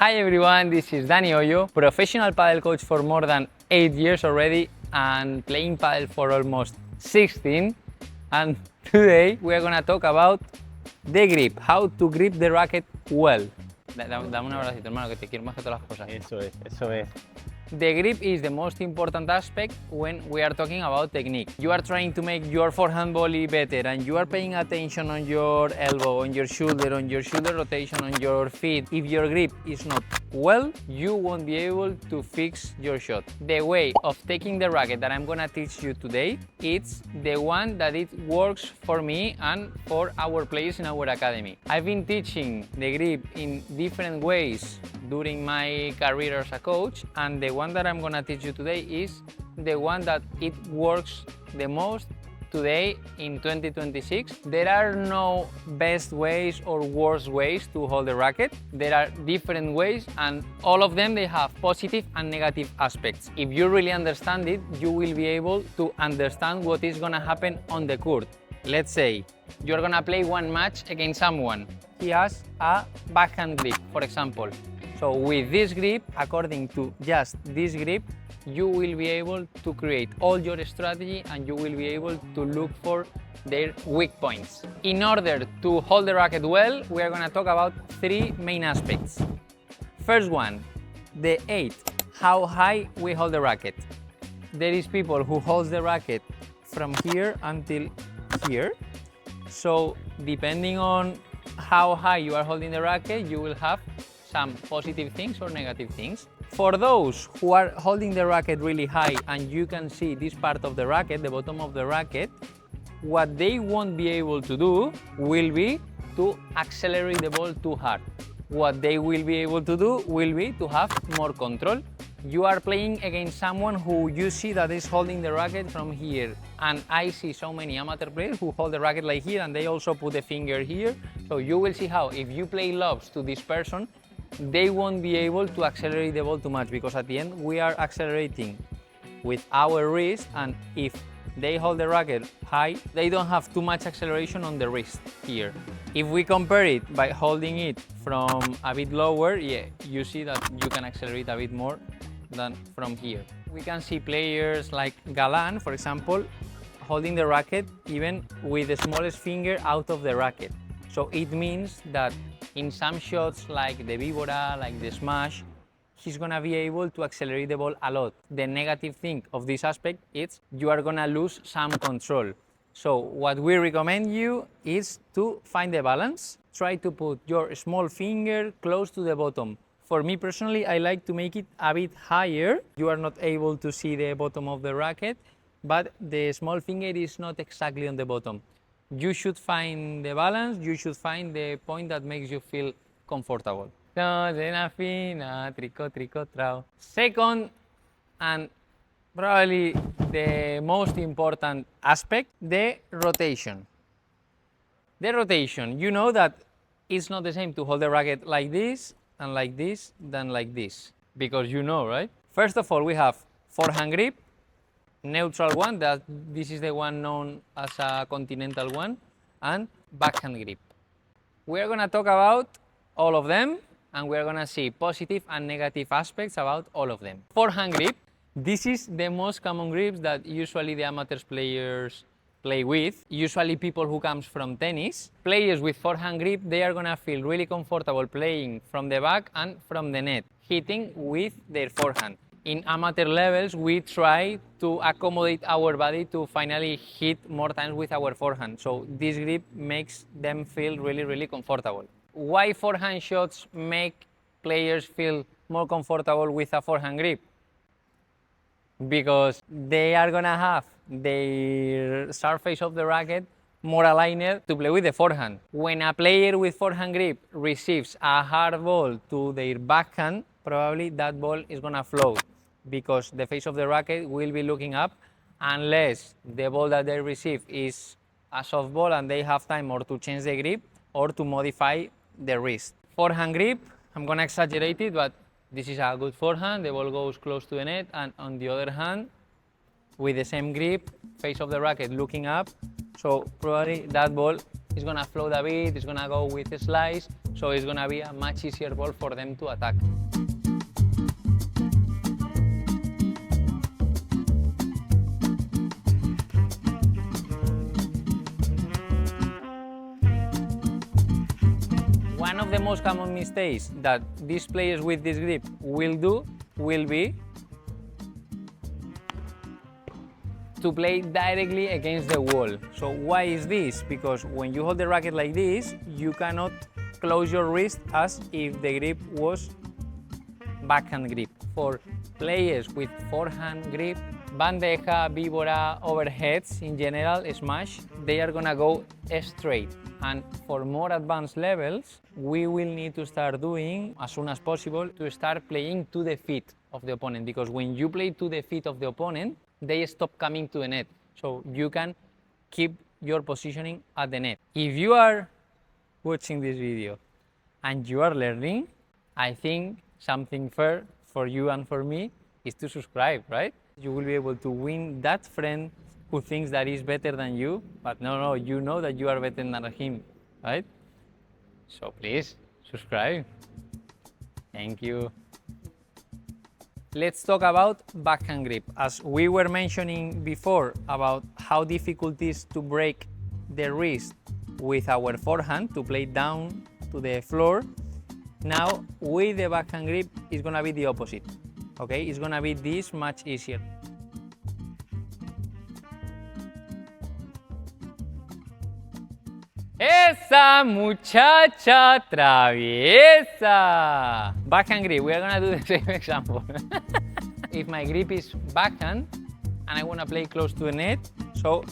Hi everyone, this is Dani Hoyo, professional padel coach for more than 8 years already and playing padel for almost 16. And today we are going to talk about the grip, how to grip the racket well. Dame un abracito, hermano, que te quiero más que todas las cosas. Eso es. The grip is the most important aspect when we are talking about technique. You are trying to make your forehand volley better and you are paying attention on your elbow, on your shoulder rotation, on your feet. If your grip is not well, you won't be able to fix your shot. The way of taking the racket that I'm gonna teach you today, it's the one that it works for me and for our players in our academy. I've been teaching the grip in different ways during my career as a coach, and the one that I'm gonna teach you today is the one that it works the most today in 2026. There are no best ways or worst ways to hold the racket. There are different ways, and all of them, they have positive and negative aspects. If you really understand it, you will be able to understand what is gonna happen on the court. Let's say you're gonna play one match against someone. He has a backhand grip, for example. So with this grip, according to just this grip, you will be able to create all your strategy and you will be able to look for their weak points. In order to hold the racket well, we are going to talk about three main aspects. First one, the height, how high we hold the racket. There is people who hold the racket from here until here. So depending on how high you are holding the racket, you will have some positive things or negative things. For those who are holding the racket really high and you can see this part of the racket, the bottom of the racket, what they won't be able to do will be to accelerate the ball too hard. What they will be able to do will be to have more control. You are playing against someone who you see that is holding the racket from here, and I see so many amateur players who hold the racket like here and they also put the finger here. So you will see how if you play lobs to this person, they won't be able to accelerate the ball too much, because at the end we are accelerating with our wrist, and if they hold the racket high, they don't have too much acceleration on the wrist here. If we compare it by holding it from a bit lower, yeah, you see that you can accelerate a bit more than from here. We can see players like Galan, for example, holding the racket even with the smallest finger out of the racket. So it means that in some shots like the Víbora, like the smash, he's gonna be able to accelerate the ball a lot. The negative thing of this aspect is you are gonna lose some control. So what we recommend you is to find the balance. Try to put your small finger close to the bottom. For me personally, I like to make it a bit higher. You are not able to see the bottom of the racket, but the small finger is not exactly on the bottom. You should find the balance, you should find the point that makes you feel comfortable. Second, and probably the most important aspect, the rotation. The rotation, you know that it's not the same to hold the racket like this and like this than like this, because you know, right? First of all, we have forehand grip, neutral one, that this is the one known as a continental one, and backhand grip. We are going to talk about all of them, and we are going to see positive and negative aspects about all of them. Forehand grip, this is the most common grips that usually the amateurs players play with. Usually people who comes from tennis. Players with forehand grip, they are going to feel really comfortable playing from the back and from the net, hitting with their forehand. In amateur levels, we try to accommodate our body to finally hit more times with our forehand. So this grip makes them feel really, really comfortable. Why forehand shots make players feel more comfortable with a forehand grip? Because they are gonna have their surface of the racket more aligned to play with the forehand. When a player with forehand grip receives a hard ball to their backhand, probably that ball is gonna float, because the face of the racket will be looking up, unless the ball that they receive is a soft ball and they have time or to change the grip or to modify the wrist. Forehand grip, I'm gonna exaggerate it, but this is a good forehand, the ball goes close to the net, and on the other hand, with the same grip, face of the racket looking up, so probably that ball is gonna float a bit, it's gonna go with a slice, so it's gonna be a much easier ball for them to attack. One of the most common mistakes that these players with this grip will do will be to play directly against the wall. So why is this? Because when you hold the racket like this, you cannot close your wrist as if the grip was backhand grip. For players with forehand grip, bandeja, víbora, overheads in general, smash, they are gonna go straight. And for more advanced levels, we will need to start doing, as soon as possible, to start playing to the feet of the opponent. Because when you play to the feet of the opponent, they stop coming to the net. So you can keep your positioning at the net. If you are watching this video and you are learning, I think something fair for you and for me is to subscribe, right? You will be able to win that friend who thinks that he's better than you, but no, you know that you are better than him, right? So please, subscribe. Thank you. Let's talk about backhand grip. As we were mentioning before about how difficult it is to break the wrist with our forehand to play down to the floor, now with the backhand grip it's gonna be the opposite, okay? It's gonna be this much easier. ¡Esa muchacha traviesa! Backhand grip, we are gonna do the same example. If my grip is backhand and I wanna play close to the net, so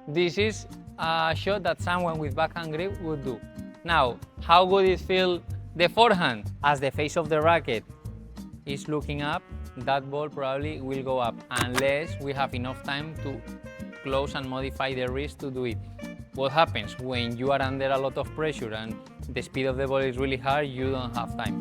this is a shot that someone with backhand grip would do. Now, how good it feels the forehand? As the face of the racket is looking up, that ball probably will go up, unless we have enough time to close and modify the wrist to do it. What happens when you are under a lot of pressure and the speed of the ball is really hard? You don't have time.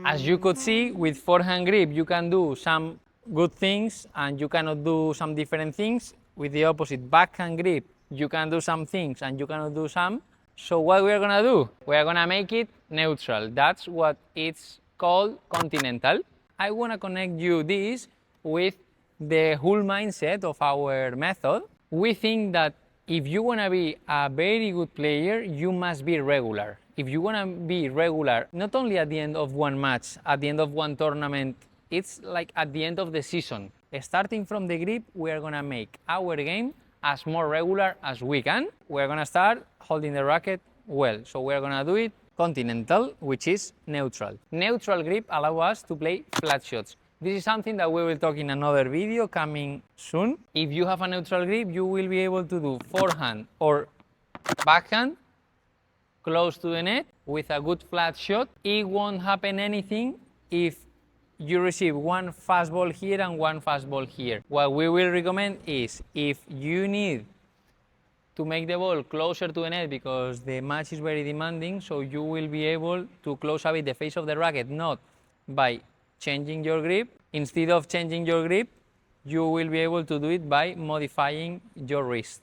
As you could see, with forehand grip you can do some good things and you cannot do some different things. With the opposite, backhand grip, you can do some things and you cannot do some. So what we are gonna do? We are gonna make it neutral. That's what it's called, continental. I wanna connect you this with the whole mindset of our method. We think that if you wanna be a very good player, you must be regular. If you wanna be regular, not only at the end of one match, at the end of one tournament, it's like at the end of the season. Starting from the grip, we are gonna make our game as more regular as we can. We're gonna start holding the racket well. So we're gonna do it continental, which is neutral. Neutral grip allows us to play flat shots. This is something that we will talk in another video coming soon. If you have a neutral grip, you will be able to do forehand or backhand close to the net with a good flat shot. It won't happen anything if you receive one fast ball here and one fast ball here. What we will recommend is, if you need to make the ball closer to the net because the match is very demanding, so you will be able to close a bit the face of the racket, not by changing your grip. Instead of changing your grip, you will be able to do it by modifying your wrist.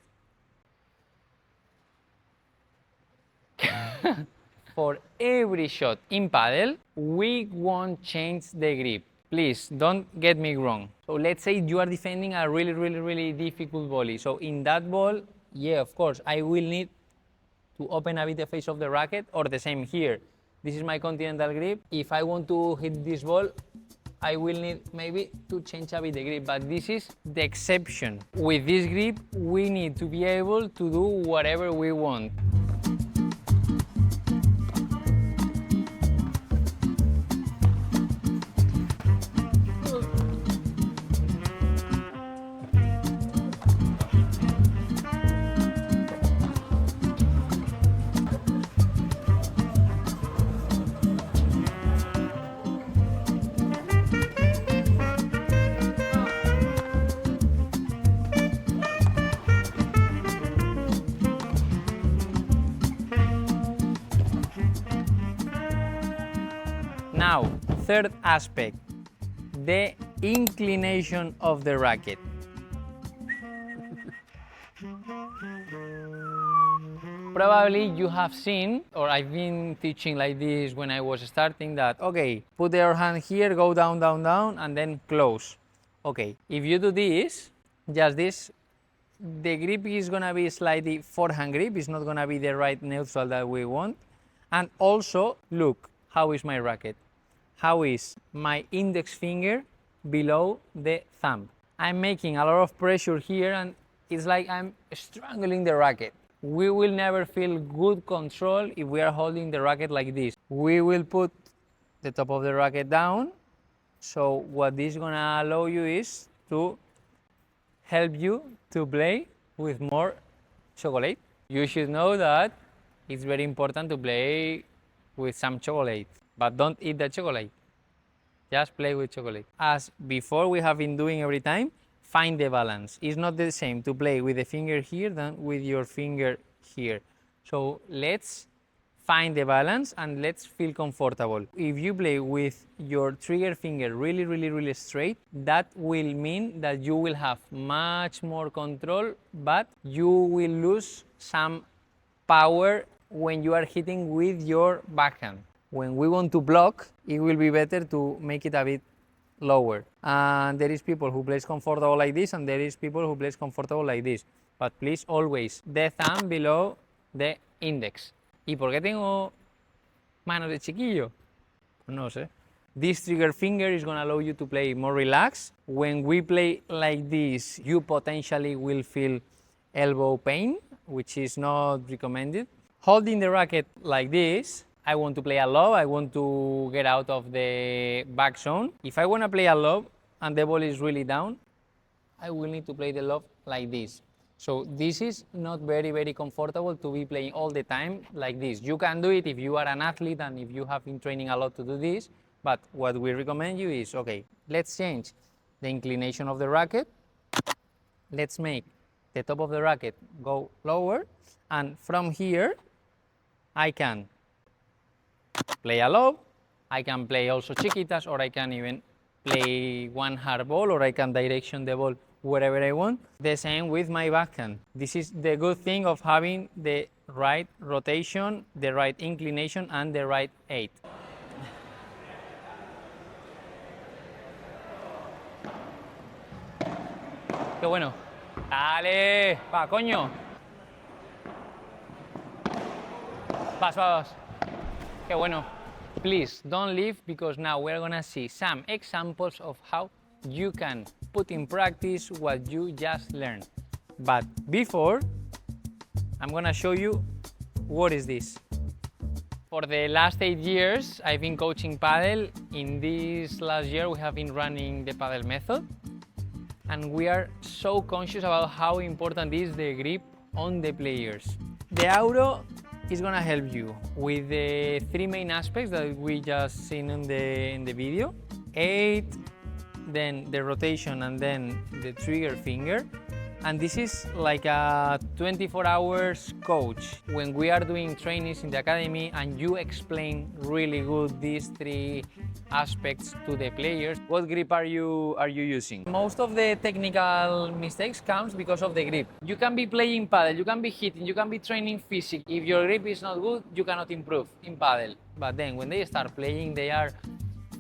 For every shot in paddle, we won't change the grip. Please don't get me wrong. So let's say you are defending a really difficult volley. So in that ball, yeah, of course, I will need to open a bit the face of the racket, or the same here. This is my continental grip. If I want to hit this ball, I will need maybe to change a bit the grip, but this is the exception. With this grip, we need to be able to do whatever we want. third aspect, the inclination of the racket. Probably you have seen, or I've been teaching like this when I was starting, that, okay, put your hand here, go down, down, down, and then close. Okay, if you do this, just this, the grip is gonna be slightly forehand grip, it's not gonna be the right neutral that we want. And also, look, how is my racket? How is my index finger below the thumb? I'm making a lot of pressure here and it's like I'm strangling the racket. We will never feel good control if we are holding the racket like this. We will put the top of the racket down. So what this is gonna allow you is to help you to play with more chocolate. You should know that it's very important to play with some chocolate, but don't eat the chocolate. Just play with chocolate. As before we have been doing every time, find the balance. It's not the same to play with the finger here than with your finger here. So let's find the balance and let's feel comfortable. If you play with your trigger finger really straight, that will mean that you will have much more control, but you will lose some power when you are hitting with your backhand. When we want to block, it will be better to make it a bit lower. And there is people who plays comfortable like this and there is people who plays comfortable like this. But please always the thumb below the index. ¿Y por qué tengo manos de chiquillo? No sé. This trigger finger is going to allow you to play more relaxed. When we play like this, you potentially will feel elbow pain, which is not recommended. Holding the racket like this, I want to play a lob, I want to get out of the back zone. If I want to play a lob and the ball is really down, I will need to play the lob like this. So this is not very comfortable to be playing all the time like this. You can do it if you are an athlete and if you have been training a lot to do this, but what we recommend you is, okay, let's change the inclination of the racket. Let's make the top of the racket go lower, and from here I can play a lob, I can play also chiquitas, or I can even play one hard ball, or I can direction the ball wherever I want. The same with my backhand. This is the good thing of having the right rotation, the right inclination, and the right height. Qué bueno. Dale, va, coño. Vas. Qué bueno. Please don't leave, because now we're gonna see some examples of how you can put in practice what you just learned. But before, I'm gonna show you what is this. For the last 8 years, I've been coaching padel. In this last year, we have been running the padel method. And we are so conscious about how important is the grip on the players. The Auro is gonna help you with the 3 main aspects that we just seen in the video. 8, then the rotation, and then the trigger finger. And this is like a 24 hours coach. When we are doing trainings in the academy and you explain really good these 3 aspects to the players, what grip are you using? Most of the technical mistakes comes because of the grip. You can be playing padel, you can be hitting, you can be training physics. If your grip is not good, you cannot improve in padel. But then when they start playing, they are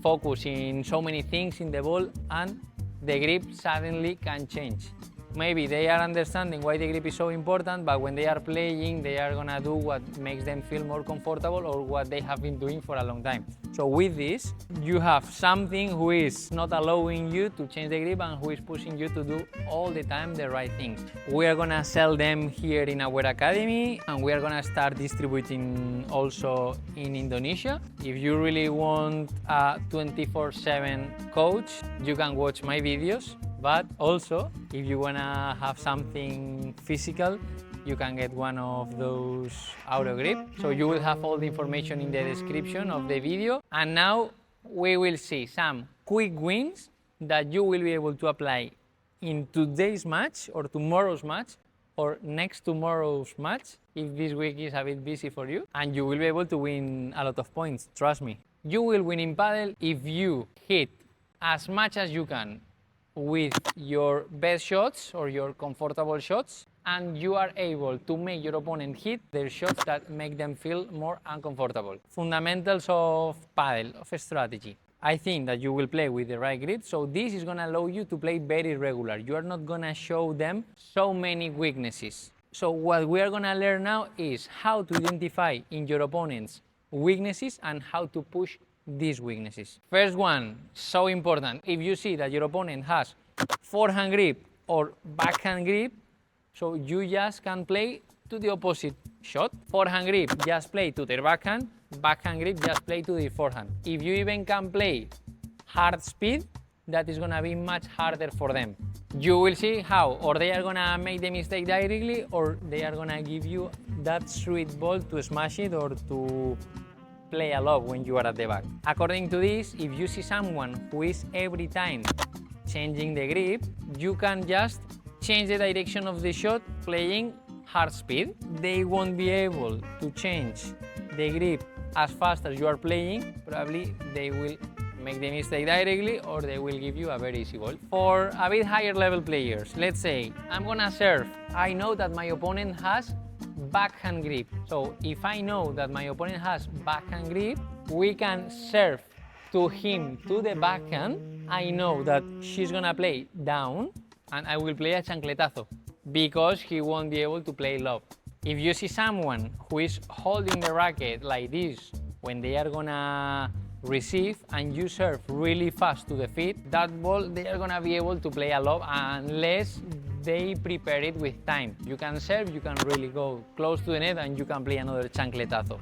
focusing so many things in the ball and the grip suddenly can change. Maybe they are understanding why the grip is so important, but when they are playing, they are gonna do what makes them feel more comfortable or what they have been doing for a long time. So with this, you have something who is not allowing you to change the grip and who is pushing you to do all the time the right things. We are gonna sell them here in our academy, and we are gonna start distributing also in Indonesia. If you really want a 24/7 coach, you can watch my videos. But also, if you wanna have something physical, you can get one of those Auro Grip. So you will have all the information in the description of the video. And now we will see some quick wins that you will be able to apply in today's match or tomorrow's match or next tomorrow's match if this week is a bit busy for you, and you will be able to win a lot of points, trust me. You will win in padel if you hit as much as you can with your best shots or your comfortable shots, and you are able to make your opponent hit their shots that make them feel more uncomfortable. Fundamentals of padel, of strategy. I think that you will play with the right grip, so this is going to allow you to play very regular. You are not going to show them so many weaknesses. So what we are going to learn now is how to identify in your opponent's weaknesses and how to push these weaknesses. First one, so important. If you see that your opponent has forehand grip or backhand grip, so you just can play to the opposite shot. Forehand grip, just play to their backhand. Backhand grip, just play to the forehand. If you even can play hard speed, that is gonna be much harder for them. You will see how, or they are gonna make the mistake directly, or they are gonna give you that sweet ball to smash it or to play a lot when you are at the back. According to this, if you see someone who is every time changing the grip, you can just change the direction of the shot playing hard speed. They won't be able to change the grip as fast as you are playing. Probably they will make the mistake directly or they will give you a very easy ball. For a bit higher level players, let's say I'm gonna serve. I know that my opponent has backhand grip. So if I know that my opponent has backhand grip, we can serve to him to the backhand. I know that she's gonna play down and I will play a chancletazo because he won't be able to play lob. If you see someone who is holding the racket like this when they are gonna receive and you serve really fast to the feet, that ball they are gonna be able to play a lob unless they prepare it with time. You can serve, you can really go close to the net and you can play another chancletazo.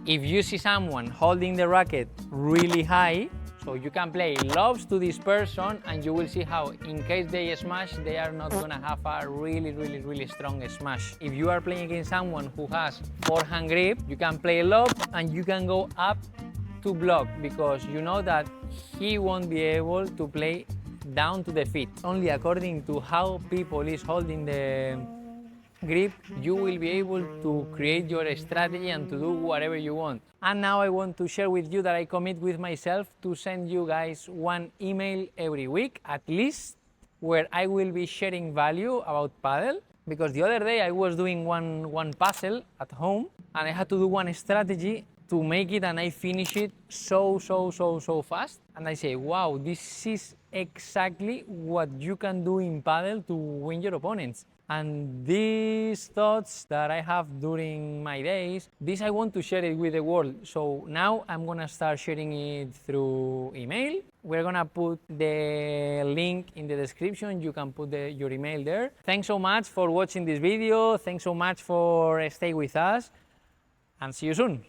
If you see someone holding the racket really high, so you can play lobs to this person and you will see how in case they smash, they are not gonna have a really strong smash. If you are playing against someone who has forehand grip, you can play lob and you can go up to block because you know that he won't be able to play down to the feet. Only according to how people is holding the grip, you will be able to create your strategy and to do whatever you want. And now I want to share with you that I commit with myself to send you guys one email every week at least, where I will be sharing value about padel. Because the other day I was doing one puzzle at home and I had to do one strategy to make it and I finished it so fast. And I say, wow, this is exactly what you can do in padel to win your opponents. And these thoughts that I have during my days, this I want to share it with the world. So now I'm gonna start sharing it through email. We're gonna put the link in the description. You can put your email there. Thanks so much for watching this video. Thanks so much for staying with us and see you soon.